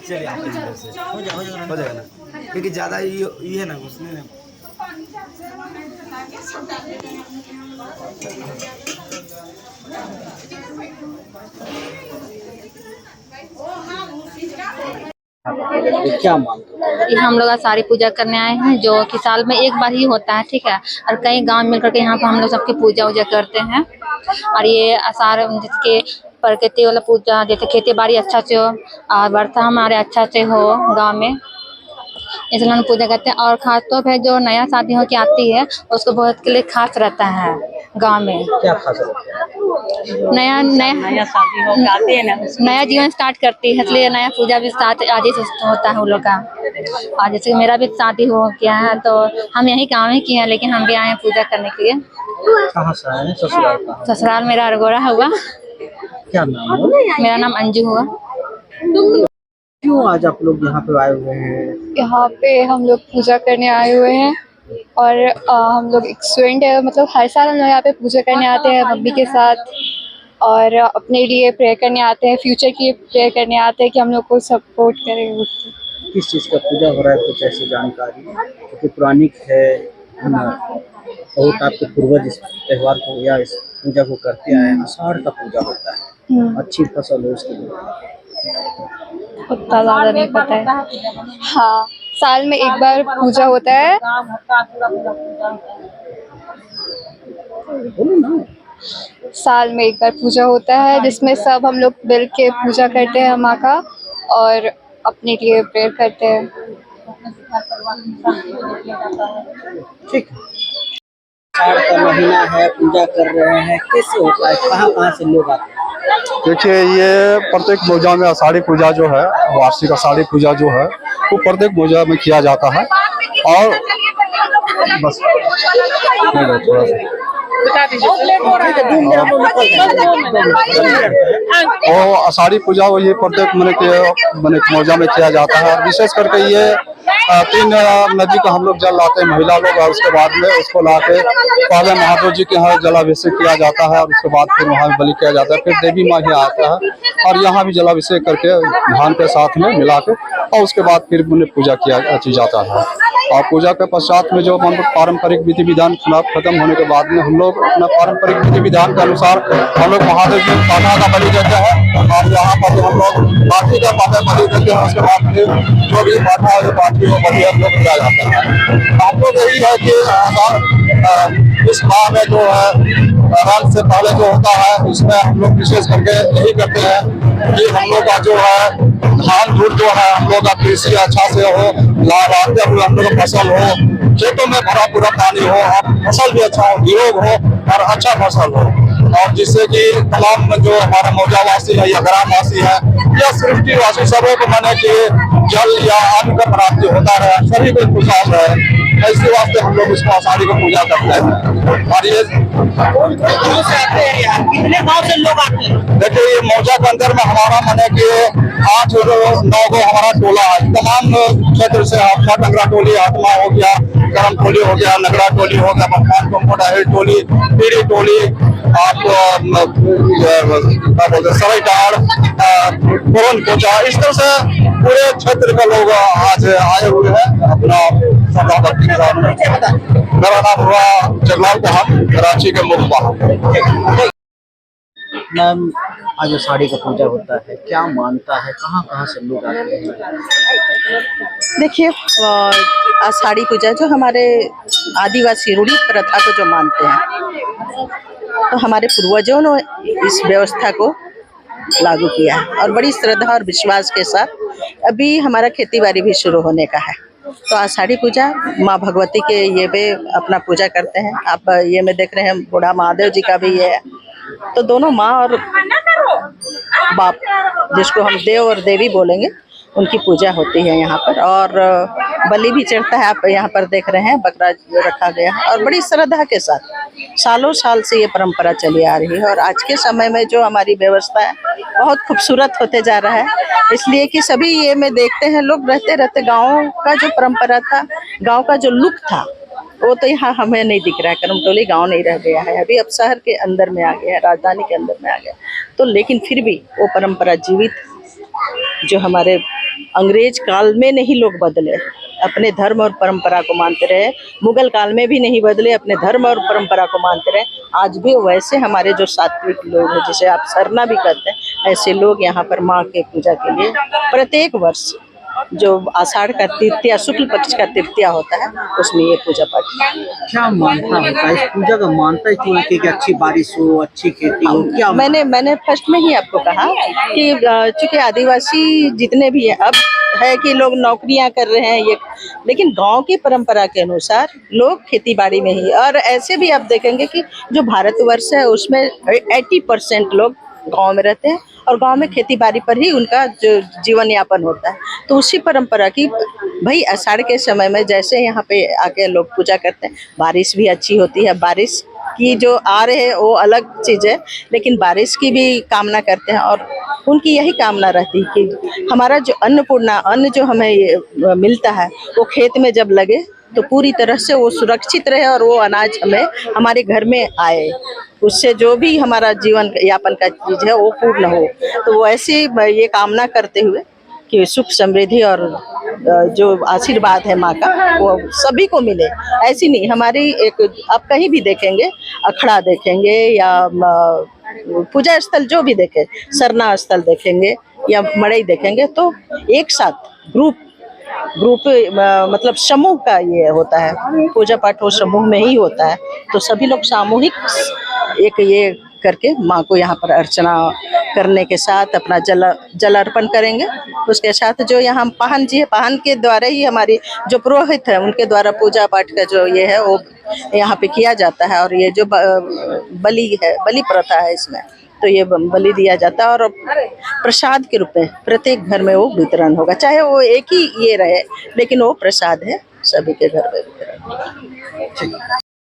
चलिए आप इधर से हो जाएगा ना, क्योंकि ज़्यादा ये है ना उसने। क्या मानते ये हम लोग सारी पूजा करने आए हैं, जो कि साल में एक बार ही होता है, ठीक है। और कई गांव मिलकर के यहाँ पर हम लोग सबकी पूजा वूजा करते हैं। और ये आषाढ़ जिसके प्रकृति वाला पूजा, जैसे खेती बाड़ी अच्छा से हो और वर्षा हमारे अच्छा से हो गांव में, इसलिए हम पूजा करते हैं। और खास तौर पे जो नया शादी हो के आती है उसको बहुत के लिए खास रहता है गांव में। क्या खास रहता है? नया नया शादी हो के आती है ना, नया जीवन स्टार्ट करती है, इसलिए नया पूजा भी स्टार्ट आज ही से होता है उन लोग का। और जैसे मेरा भी शादी हो गया है, तो हम यही गाँव ही की हैं, लेकिन हम भी आए हैं पूजा करने के लिए। कहाँ से आए हैं? ससुराल कहाँ? ससुराल मेरा अरगोड़ा हुआ। क्या नाम है? मेरा नाम अंजू हुआ। क्यों आज आप लोग यहाँ पे आए हुए हैं? यहाँ पे हम लोग पूजा करने आए हुए हैं। और हम लोग एक स्टूडेंट है, मतलब हर साल हम लोग यहाँ पे पूजा करने आते हैं मम्मी के साथ। और अपने लिए प्रेयर करने आते हैं, फ्यूचर के लिए प्रेयर करने आते हैं कि हम लोग को सपोर्ट करें। किस चीज़ का पूजा हो रहा है, कुछ ऐसी जानकारी? क्योंकि पुरानी है ना, बहुत आपके पूर्वज इस त्यौहार को या इस पूजा को करते आए हैं। आषाढ़ का पूजा होता है, अच्छी फसल हो उसके लिए। उतना ज़्यादा नहीं पता है। हाँ, साल में एक बार पूजा होता है। साल में एक बार पूजा होता है जिसमें सब हम लोग मिल के पूजा करते हैं माँ का, और अपने लिए प्रेयर करते हैं। ठीक है। आषाढ़ का महीना है, पूजा कर रहे हैं, कैसे होता है, कहाँ कहाँ से लोग आते हैं? देखिए, ये प्रत्येक पूजा में आषाढ़ी पूजा जो है, वार्षिक आषाढ़ी पूजा जो है, वो प्रत्येक पूजा में किया जाता है। और बस थोड़ा सा वो आषाढ़ी पूजा वो ये प्रत्येक मने पूजा में किया जाता है। विशेष करके ये 3 नदी का हम लोग जल लाते हैं महिला लोग, और उसके बाद में उसको लाके पहले महादेव जी के यहाँ जलाभिषेक किया जाता है, और उसके बाद फिर वहाँ बलि किया जाता है। फिर देवी माँ यहाँ आता है और यहाँ भी जलाभिषेक करके धान के साथ में मिला के, और उसके बाद फिर उन्हें पूजा किया जाता है। और पूजा के पश्चात में जो पारंपरिक विधि विधान खत्म होने के बाद में हम लोग अपना पारंपरिक विधि विधान के अनुसार हम लोग महादेव जी पाठा का बलि देते हैं। और यहाँ पर हम लोग पाठी का पाठा बलि देते हैं। उसके बाद फिर जो भी पाठा है पाठी वो बलि हम लोग दिया जाता है। हम लोग यही है कि इस माह में जो है रंग से पहले जो होता है, उसमें हम लोग विशेष करके यही करते हैं कि हम लोग का जो है धान धूल जो है हम लोग का कृषि अच्छा से हो, लाभान्वित हुए हम लोग का फसल हो, खेतों में भरा पूरा पानी हो, और फसल भी अच्छा हो, निरोग हो और अच्छा फसल हो। और जिससे कि तमाम जो हमारा मौजावासी है या ग्रामवासी है या सृष्टिवासी सबों को माने कि जल या अन्न का प्राप्ति होता रहे, सभी को खुशहाल रहे, इसी वास्ते हम लोग इसको आषाढ़ी को पूजा करते हैं। और ये कितने गाँव से लोग आते हैं? देखिए, ये मौजा के अंदर में हमारा माने कि 8-9 गो हमारा टोला है। तमाम क्षेत्र से आपका टंगरा टोली, आत्मा हो गया, करम टोली हो गया, नगरा टोली हो गया, मकान कंपोटा टोली, पीड़ी टोली, आपको क्या बोलते हैं सरायटाड़, पवन कोचा, इस तरह से पूरे क्षेत्र के लोग आज आए हुए हैं अपना श्रद्धा भक्ति के साथ। मेरा नाम हुआ जगलाल पहाड़, कराची के मुख्य पहाड़। मैम, आज आषाढ़ी का पूजा होता है, क्या मानता है, कहाँ कहाँ से लोग आते हैं? देखिए, आषाढ़ी पूजा जो हमारे आदिवासी रूढ़ी प्रथा को जो मानते हैं, तो हमारे पूर्वजों ने इस व्यवस्था को लागू किया है और बड़ी श्रद्धा और विश्वास के साथ अभी हमारा खेती बाड़ी भी शुरू होने का है। तो आषाढ़ी पूजा माँ भगवती के ये पे अपना पूजा करते हैं। आप ये में देख रहे हैं बूढ़ा महादेव जी का भी ये है। तो दोनों माँ और बाप, जिसको हम देव और देवी बोलेंगे, उनकी पूजा होती है यहाँ पर। और बलि भी चढ़ता है, आप यहाँ पर देख रहे हैं बकरा रखा गया है और बड़ी श्रद्धा के साथ सालों साल से ये परंपरा चली आ रही है। और आज के समय में जो हमारी व्यवस्था है बहुत खूबसूरत होते जा रहा है, इसलिए कि सभी ये में देखते हैं लोग रहते रहते गाँव का जो परंपरा था, गाँव का जो लुक था, वो तो यहाँ हमें नहीं दिख रहा है। करमटोली गांव नहीं रह गया है, अभी अब शहर के अंदर में आ गया है, राजधानी के अंदर में आ गया। तो लेकिन फिर भी वो परंपरा जीवित जो हमारे अंग्रेज काल में नहीं लोग बदले, अपने धर्म और परंपरा को मानते रहे। मुगल काल में भी नहीं बदले, अपने धर्म और परंपरा को मानते रहे। आज भी वैसे हमारे जो सात्विक लोग हैं, जिसे आप सरना भी कहते हैं, ऐसे लोग यहाँ पर माँ के पूजा के लिए प्रत्येक वर्ष जो आषाढ़ का तृतीया, शुक्ल पक्ष का तृतीया होता है, उसमें ये पूजा पाठ। क्या मानता होता है इस पूजा का? मानता है क्यों कि अच्छी बारिश हो, अच्छी खेती हो? क्या मैंने फर्स्ट में ही आपको कहा कि चूंकि आदिवासी जितने भी हैं, अब है कि लोग नौकरियां कर रहे हैं ये, लेकिन गांव की परंपरा के अनुसार लोग खेती बाड़ी में ही, और ऐसे भी आप देखेंगे कि जो भारतवर्ष है उसमें 80% लोग गांव में रहते हैं और गांव में खेती बाड़ी पर ही उनका जो जीवन यापन होता है। तो उसी परंपरा की भाई आषाढ़ के समय में जैसे यहाँ पे आके लोग पूजा करते हैं, बारिश भी अच्छी होती है। बारिश की जो आ रहे हैं वो अलग चीज़ है, लेकिन बारिश की भी कामना करते हैं और उनकी यही कामना रहती है कि हमारा जो अन्नपूर्णा अन्न जो हमें मिलता है वो खेत में जब लगे तो पूरी तरह से वो सुरक्षित रहे और वो अनाज हमें हमारे घर में आए, उससे जो भी हमारा जीवन यापन का चीज़ है वो पूर्ण हो। तो वैसे ये कामना करते हुए कि सुख समृद्धि और जो आशीर्वाद है माँ का वो सभी को मिले। ऐसी नहीं, हमारी एक आप कहीं भी देखेंगे, अखड़ा देखेंगे या पूजा स्थल जो भी देखें, सरना स्थल देखेंगे या मड़ई देखेंगे, तो एक साथ ग्रुप मतलब समूह का ये होता है, पूजा पाठ वो समूह में ही होता है। तो सभी लोग सामूहिक एक ये करके माँ को यहाँ पर अर्चना करने के साथ अपना जल अर्पण करेंगे। उसके साथ जो यहाँ पाहन जी है, पाहन के द्वारा ही हमारी जो पुरोहित है उनके द्वारा पूजा पाठ का जो ये है वो यहाँ पे किया जाता है। और ये जो बलि है, बलि प्रथा है इसमें, तो ये बलि दिया जाता है और प्रसाद के रूप में प्रत्येक घर में वो वितरण होगा, चाहे वो एक ही ये रहे, लेकिन वो प्रसाद है, सभी के घर में वितरण होगा।